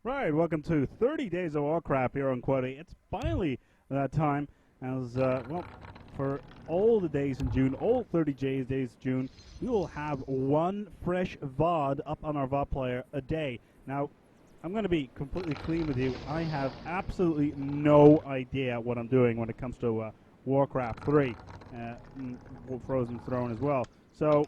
Right, welcome to 30 Days of Warcraft here on Quad 8. It's finally that time, as, well, for all the days in June, all 30 days of June, we will have one fresh VOD up on our VOD player a day. Now, I'm going to be completely clean with you. I have absolutely no idea what I'm doing when it comes to Warcraft 3, Frozen Throne as well. So,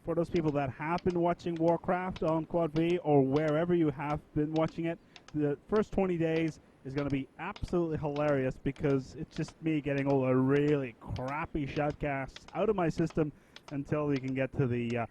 for those people that have been watching Warcraft on Quad V or wherever you have been watching it, the first 20 days is going to be absolutely hilarious because it's just me getting all the really crappy shoutcasts out of my system until we can get to the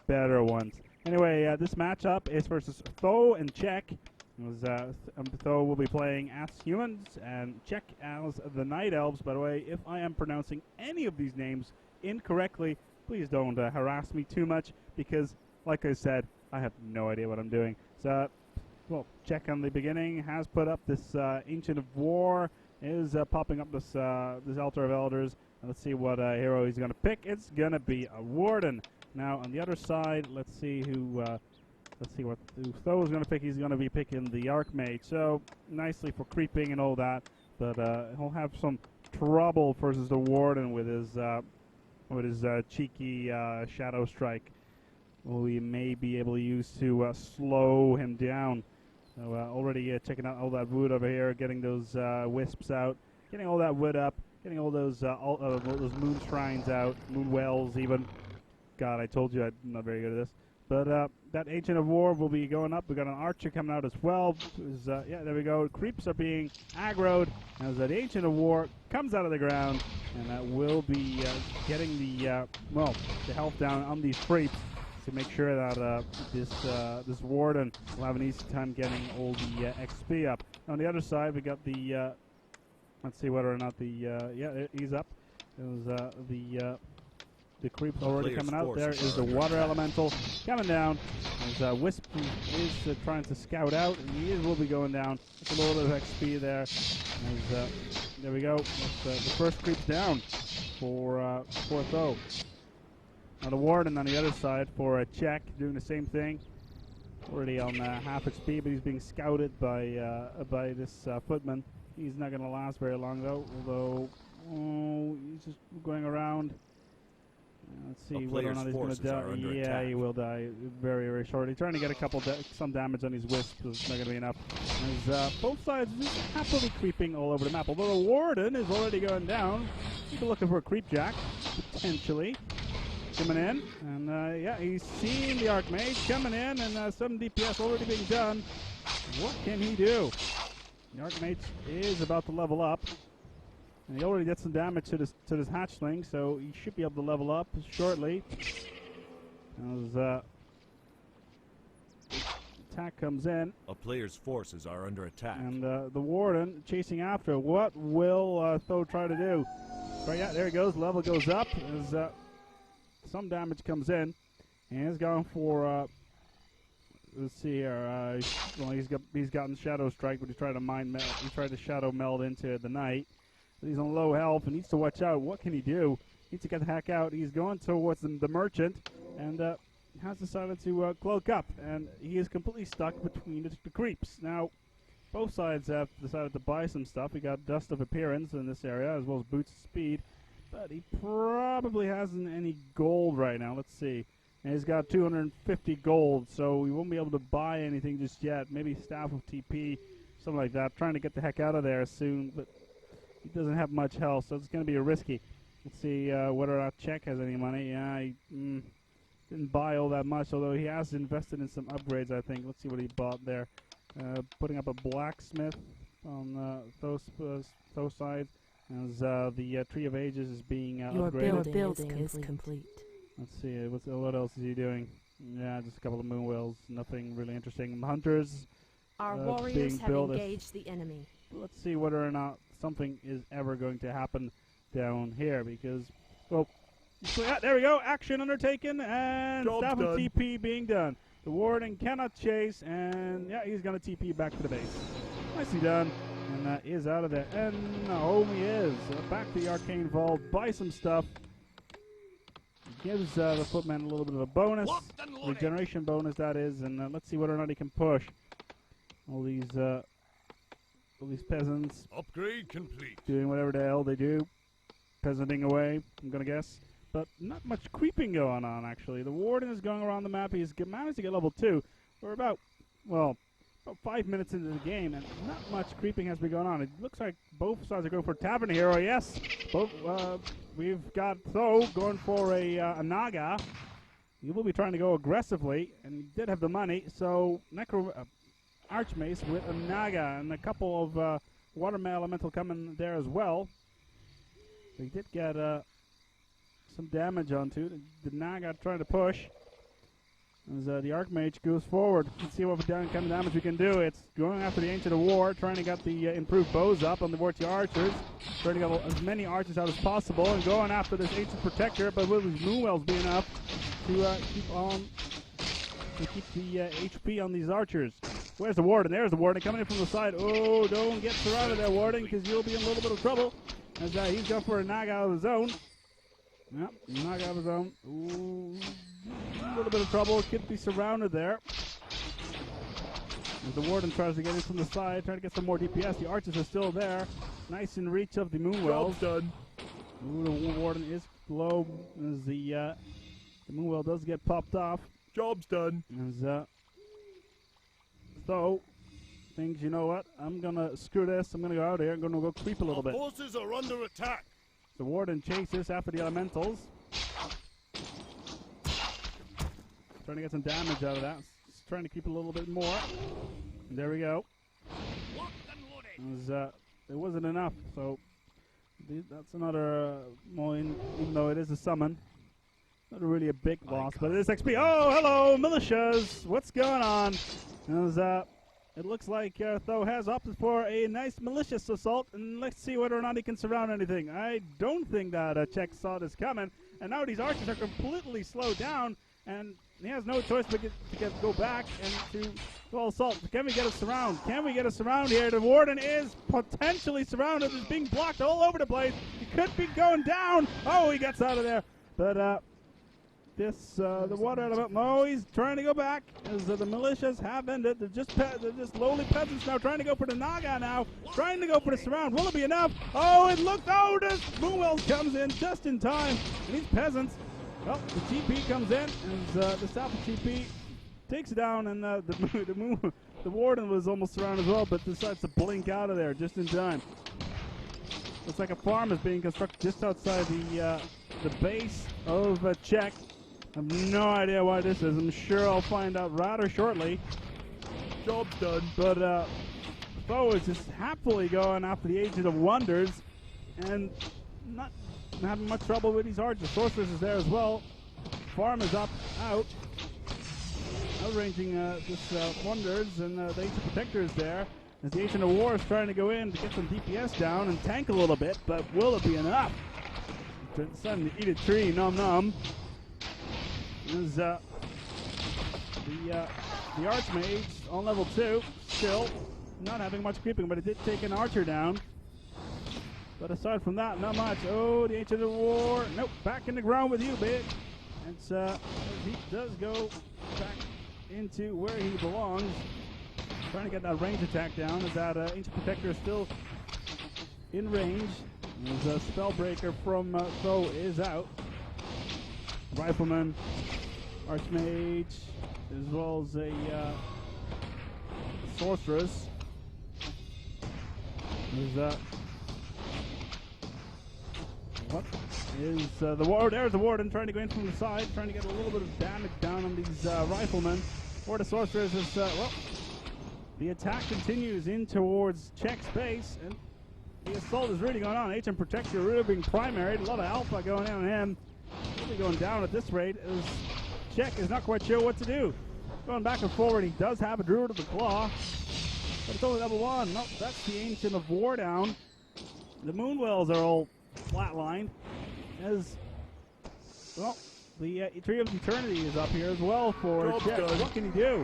better ones. Anyway, this matchup is versus Tho and Czech. Tho will be playing as humans and Czech as the Night Elves. By the way, if I am pronouncing any of these names incorrectly, please don't harass me too much because, like I said, I have no idea what I'm doing. So, well, Czech on the beginning has put up this Ancient of War, is popping up this Altar of Elders. And let's see what hero he's going to pick. It's going to be a Warden. Now, on the other side, let's see what Tho is going to pick. He's going to be picking the Archmage. So, nicely for creeping and all that, but he'll have some trouble versus the Warden with his cheeky Shadow Strike. We may be able to use to slow him down. So already checking out all that wood over here, getting those wisps out, getting all that wood up, getting all those moon shrines out, moon wells even. God, I told you I'm not very good at this. But that Ancient of War will be going up. We've got an Archer coming out as well. Yeah, there we go. Creeps are being aggroed as that Ancient of War comes out of the ground, and that will be getting the health down on these creeps to make sure that this Warden will have an easy time getting all the XP up. On the other side, we got the let's see whether or not he's up. The creep's already coming out. There is the Water Elemental coming down. As Wisp is trying to scout out, and he will be going down. That's a little bit of XP there. As, there we go. The first creep's down for Tho. Now the Warden on the other side for Czech doing the same thing. Already on half XP, but he's being scouted by this Footman. He's not going to last very long though, although he's just going around. Let's see whether or not he's going to die. Yeah, attack. He will die very, very shortly. Trying to get some damage on his wisp, but it's not going to be enough. As both sides just happily creeping all over the map. Although the Warden is already going down. People looking for a creep jack, potentially. Coming in, and yeah, he's seeing the Archmage coming in, and some DPS already being done. What can he do? The Archmage is about to level up. And he already did some damage to this hatchling, so he should be able to level up shortly. As attack comes in. A player's forces are under attack. And the Warden chasing after. What will Tho try to do? Right, yeah, there he goes. Level goes up. As some damage comes in. And he's going for let's see here. Well, he's gotten Shadow Strike, but he tried to Shadow Meld into the Knight. He's on low health and needs to watch out. What can he do? Needs to get the heck out. He's going towards the Merchant and has decided to cloak up. And he is completely stuck between the creeps. Now, both sides have decided to buy some stuff. We got Dust of Appearance in this area as well as Boots of Speed. But he probably hasn't any gold right now. Let's see. And he's got 250 gold, so we won't be able to buy anything just yet. Maybe Staff of TP, something like that. Trying to get the heck out of there soon, but he doesn't have much health, so it's going to be risky. Let's see whether or not Czech has any money. Yeah, he didn't buy all that much, although he has invested in some upgrades, I think. Let's see what he bought there. Putting up a blacksmith on Tho's side, as the Tree of Ages is being upgraded. Your building is complete. Let's see, what else is he doing? Yeah, just a couple of moon wells, nothing really interesting. Hunters Our warriors have engaged the enemy. Let's see whether or not something is ever going to happen down here, because, well, so yeah, there we go, action undertaken, and Staff of TP being done. The Warden cannot chase, and yeah, he's going to TP back to the base. Nicely done, and is out of there. And home he is. Back to the Arcane Vault, buy some stuff. Gives the Footman a little bit of a bonus, regeneration bonus that is, and let's see whether or not he can push. All these peasants Upgrade complete. doing whatever the hell they do, peasanting away, I'm gonna guess. But not much creeping going on, actually. The warden is going around the map. He's managed to get level 2. We're about 5 minutes into the game, and not much creeping has been going on. It looks like both sides are going for Tavern Hero, yes. We've got Tho going for a Naga. He will be trying to go aggressively, and he did have the money, so Archmace with a Naga, and a couple of Watermail Elemental coming there as well. They did get some damage onto the Naga trying to push. As the Archmage goes forward, let's see what kind of damage we can do. It's going after the Ancient of War, trying to get the improved bows up on the Warty Archers, trying to get as many archers out as possible, and going after this Ancient Protector, but will his Moonwells be enough to keep the HP on these archers? Where's the Warden? There's the Warden coming in from the side. Oh, don't get surrounded there, Warden, because you'll be in a little bit of trouble. As he's going for a Naga out of his own. Yep, Naga out of his own. Ooh, a little bit of trouble. Could be surrounded there. As the Warden tries to get in from the side, trying to get some more DPS. The archers are still there. Nice in reach of the Moonwells. Job's done. Ooh, the Warden is low as the Moonwell does get popped off. Job's done. As so, thinks, you know what? I'm gonna screw this. I'm gonna go out here. I'm gonna go creep a little bit. Forces are under attack. The Warden chases after the Elementals. Trying to get some damage out of that. Just trying to keep a little bit more. And there we go. It wasn't enough, so that's another even though it is a summon. Not really a big loss, but it is XP. Oh, hello, militias! What's going on? As it looks like Tho has opted for a nice malicious assault, and let's see whether or not he can surround anything. I don't think that Czech saw this coming, and now these archers are completely slowed down, and he has no choice but to go back and to go assault. Can we get a surround? Can we get a surround here? The Warden is potentially surrounded. He's being blocked all over the place. He could be going down. Oh, he gets out of there. But the water element. No, he's trying to go back. As the militias have ended. They're just lowly peasants now, trying to go for the Naga now, trying to go for the surround. Will it be enough? Oh, it looked. Oh, this Moonwells comes in just in time. And these peasants. Well, the TP comes in, and the South TP takes it down, and the Warden was almost surrounded as well, but decides to blink out of there just in time. Looks like a farm is being constructed just outside the base of Czech. I have no idea why this is. I'm sure I'll find out rather shortly. Job's done. But Tho is just happily going after the Agent of Wonders, and not having much trouble with these archers. Sorceress is there as well. Farm is out, outranging this Wonders, and the Ancient Protector is there. As the Ancient of War is trying to go in to get some DPS down and tank a little bit, but will it be enough? Deciding to eat a tree, nom nom. As the Archmage on level 2, still not having much creeping, but it did take an archer down. But aside from that, not much. Oh, the Ancient of War. Nope, back in the ground with you, bitch. And he does go back into where he belongs. Trying to get that range attack down, as that Ancient Protector is still in range. As a Spellbreaker from Tho is out. Rifleman, Archmage, as well as a Sorceress. There's what is the Warden? There's the Warden trying to go in from the side, trying to get a little bit of damage down on these Riflemen. Or the Sorceress is, the attack continues in towards Czech's base, and the assault is really going on. Ancient Protector really being primaried. A lot of alpha going in on him. Really going down at this rate, as Czech is not quite sure what to do. Going back and forward, he does have a Druid of the Claw, but it's only level 1. Nope, that's the Ancient of War down. The Moonwells are all flatlined, as, well, the Tree of Eternity is up here as well for Czech. What can he do?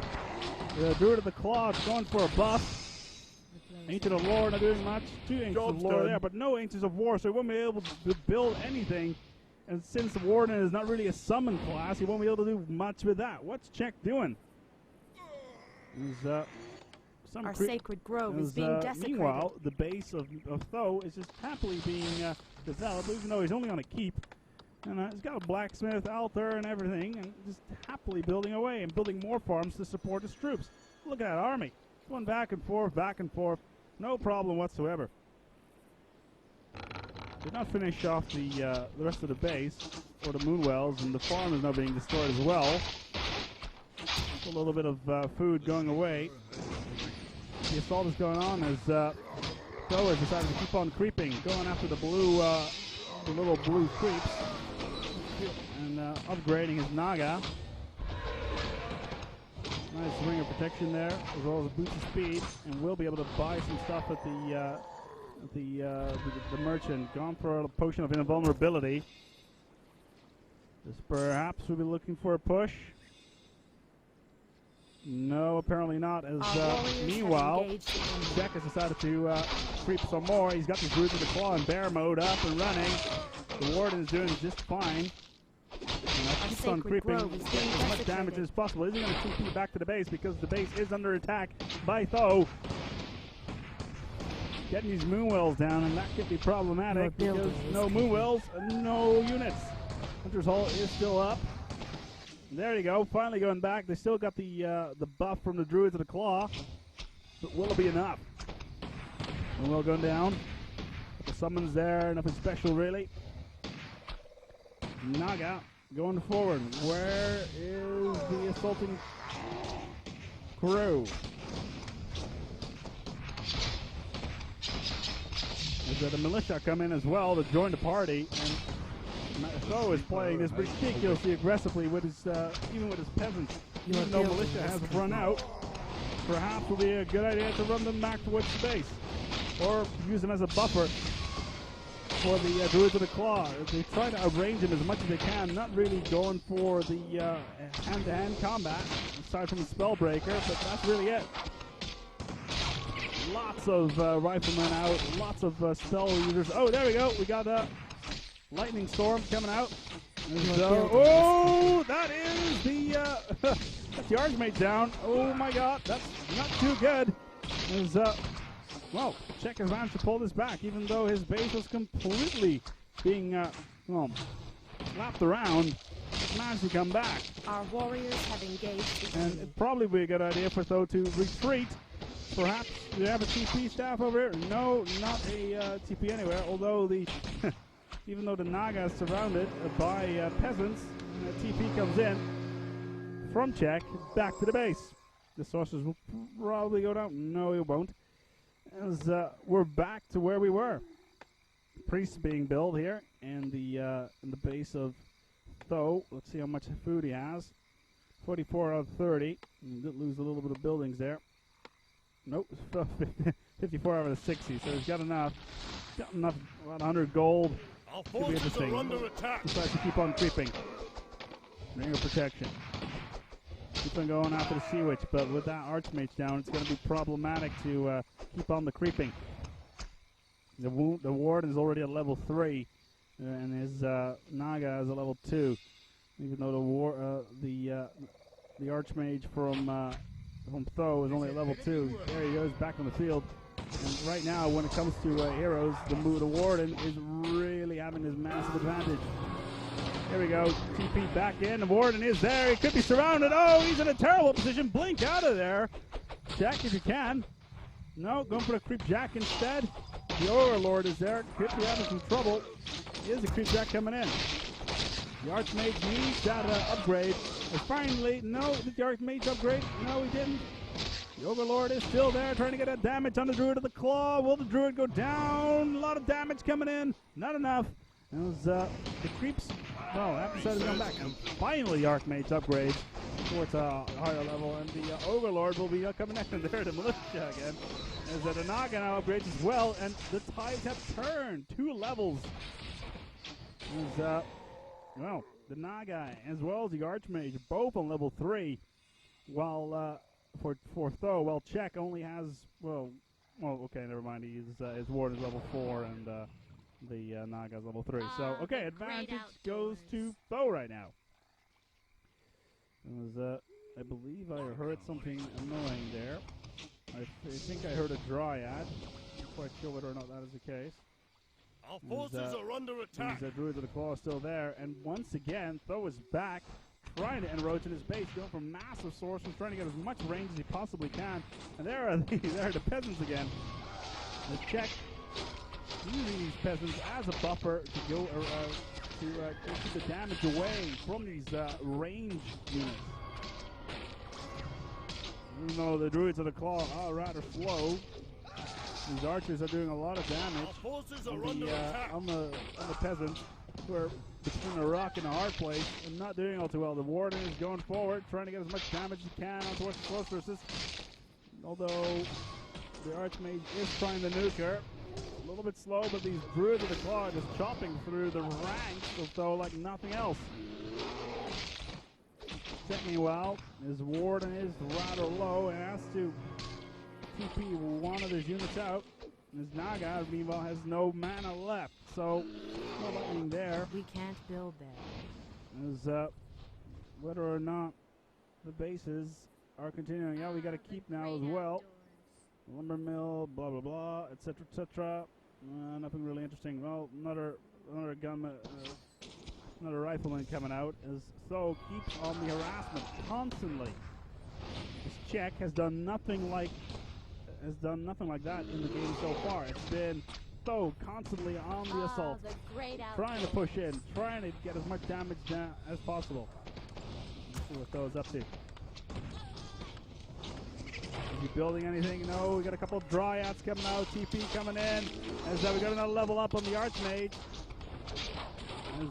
The Druid of the Claw is going for a buff. Ancient of War not doing much. 2 Ancients of War there, but no Ancients of War, so he won't be able to build anything. And since the Warden is not really a summon class, he won't be able to do much with that. What's Czech doing? He's some Our sacred grove is being desecrated. Meanwhile, the base of Tho is just happily being developed, even though he's only on a keep. And he's got a blacksmith out there and everything, and just happily building away and building more farms to support his troops. Look at that army. Going back and forth, no problem whatsoever. Did not finish off the rest of the base, or the moonwells, and the farm is now being destroyed as well. Just a little bit of food going away. The assault is going on as Tho has decided to keep on creeping, going after the blue, the little blue creeps, and upgrading his Naga. Nice ring of protection there, as well as a boost of speed, and we'll be able to buy some stuff at the merchant. Gone for a potion of invulnerability. This perhaps we'll be looking for a push. No, apparently not. As meanwhile, Jack has decided to creep some more. He's got this Root of the Claw in bear mode up and running. The Warden is doing just fine. Keeps on creeping, getting as much damage as possible. Isn't going to TP back to the base because the base is under attack by Tho. Getting these moonwells down, and that could be problematic because no moonwells, no units. Hunter's Hall is still up. There you go, finally going back. They still got the buff from the Druids of the Claw, but will it be enough? And we'll go down. The summons there, nothing special really. Naga going forward. Where is the assaulting crew? There's the militia come in as well to join the party, and Tho is playing this ridiculously aggressively with his, even with his peasants. Even though militia has run out, perhaps it will be a good idea to run them back towards the base, or use them as a buffer for the Druids of the Claw. They try to arrange them as much as they can, not really going for the hand-to-hand combat, aside from the Spellbreaker, but that's really it. Lots of riflemen out, lots of spell users. Oh, there we go. We got a lightning storm coming out. Oh, that is the that's the Archmage down. Oh my God, that's not too good. Well, Czech has managed to pull this back, even though his base was completely being slapped around. Managed to come back. Our warriors have engaged the and enemy. It'd probably be a good idea for Tho to retreat. Perhaps, do they have a TP staff over here? No, not a TP anywhere, although the even though the Naga is surrounded by peasants, and a TP comes in from Czech back to the base. The sorcerers will probably go down. No, it won't. As we're back to where we were. Priests being built here in the base of Tho. Let's see how much food he has. 44 out of 30. He did lose a little bit of buildings there. Nope, 54 out of 60, so he's got enough. Got enough, about 100 gold. Our forces are under attack. Decides to keep on creeping. Ring of protection. Keep on going after the Sea Witch, but with that Archmage down, it's going to be problematic to keep on the creeping. The Warden is already at level 3, and his Naga is at level 2. Even though the Archmage from Tho is only at level 2. There he goes, back on the field. And right now, when it comes to heroes, the Warden is really having this massive advantage. Here we go, TP back in. The Warden is there. He could be surrounded. Oh, he's in a terrible position. Blink out of there. Jack, if you can. No, going for the Creep Jack instead. The Overlord is there. Could be having some trouble. Here's the Creep Jack coming in. The Archmage needs that upgrade. And finally, no, did the Archmage upgrade? No, he didn't. The Overlord is still there, trying to get a damage on the Druid of the Claw. Will the Druid go down? A lot of damage coming in. Not enough. As the creeps, well, after decided to come back. And finally, the Archmage upgrades towards a higher level, and the Overlord will be coming next. And there, the Militia again. As the Naga now upgrades as well, and the tides have turned 2 levels. As well, the Naga as well as the Archmage, both on level 3, while for Tho, well, Czech only has, well, okay, never mind. His Ward is level 4, and the Naga is level 3. So, okay, advantage goes to Tho right now. I believe I heard something annoying there. I think I heard a dryad. I'm not quite sure whether or not that is the case. Our forces are under attack. The Druid of the Claw is still there, and once again, Tho is back, trying to encroach in his base, going for massive sorceries, trying to get as much range as he possibly can. And there are the peasants again. The Czech using these peasants as a buffer to go to keep the damage away from these range units. Even though the Druids of the Claw are rather slow, these archers are doing a lot of damage. Our forces are under attack. On the peasants, who are between a rock and a hard place and not doing all too well. The Warden is going forward, trying to get as much damage as he can onto the sorceresses. Although the Archmage is trying to nuke her. A little bit slow, but these Druids of the Claw are just chopping through the ranks of Tho like nothing else. Checking well, his Warden is rather low and has to TP one of his units out. And his Naga, meanwhile, has no mana left, so no lightning there. We can't build there. As whether or not the bases are continuing. Yeah, we got to keep now as well. Lumber mill, blah blah blah, etc. etc. Nothing really interesting. Well, another gun, another rifleman coming out as Tho keeps on the harassment constantly. This Czech has done nothing like that in the game so far. It's been Tho constantly on the assault, trying to push in, trying to get as much damage down as possible. Let's see what Tho's up to. Is he building anything? No, we got a couple of Dryads coming out, TP coming in. As we got another level up on the Archmage. As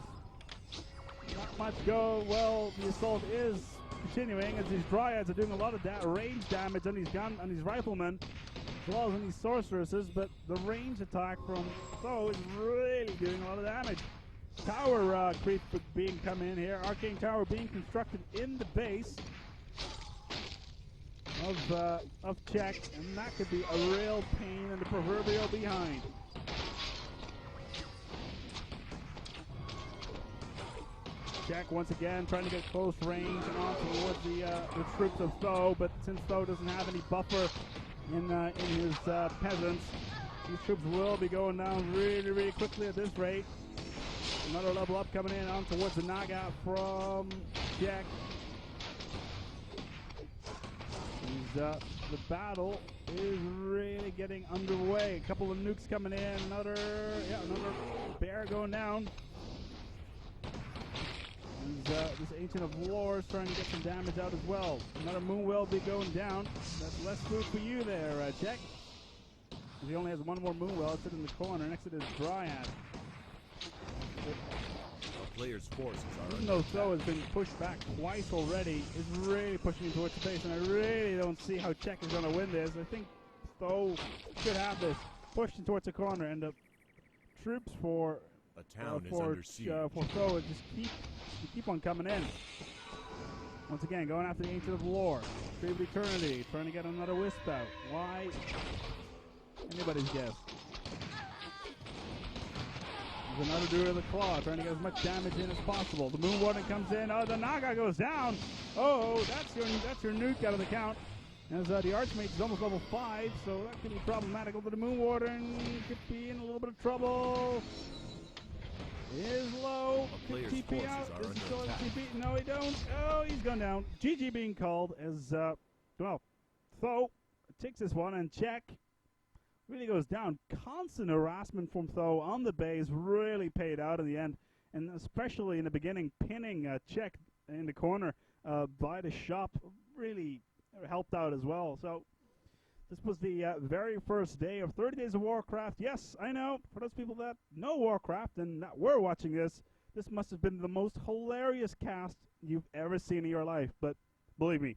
not much go. Well, the assault is continuing as these Dryads are doing a lot of range damage on these riflemen, as well as on these sorceresses, but the range attack from Tho is really doing a lot of damage. Tower creep being come in here, Arcane Tower being constructed in the base of Czech, and that could be a real pain in the proverbial behind. Czech once again trying to get close range on towards the troops of Tho, but since Tho doesn't have any buffer in his peasants, these troops will be going down really, really quickly at this rate. Another level up coming in on towards the Naga from Czech. The battle is really getting underway. A couple of nukes coming in. Another bear going down. This Ancient of War is trying to get some damage out as well. Another Moon will be going down. That's less food for you there, Czech. He only has one more Moon well. It's in the corner next to this Dryad. Player's forces are even though Tho has been pushed back twice already, is really pushing towards the base, and I really don't see how Czech is going to win this. I think Tho should have this pushed towards the corner, and the troops for Tho just keep on coming in. Once again, going after the Ancient of War, Tree of Eternity, trying to get another Wisp out. Why? Anybody's guess. Another Druid of the Claw, trying to get as much damage in as possible. The Moon Warden comes in. Oh, the Naga goes down. Oh, that's your nuke out of the count. As the Archmage is almost level 5, so that could be problematical. But the Moon Warden could be in a little bit of trouble. He is low. Could TP out. Is he still TP? No, he don't. Oh, he's gone down. GG being called as Tho takes this one, and Czech really goes down. Constant harassment from Tho on the base really paid out in the end, and especially in the beginning, pinning Czech in the corner by the shop really helped out as well. So this was the very first day of 30 Days of Warcraft. Yes, I know, for those people that know Warcraft and that were watching this must have been the most hilarious cast you've ever seen in your life, but believe me,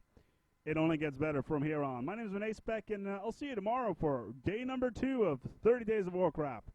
it only gets better from here on. My name is Renee Speck, and I'll see you tomorrow for day number 2 of 30 Days of Warcraft.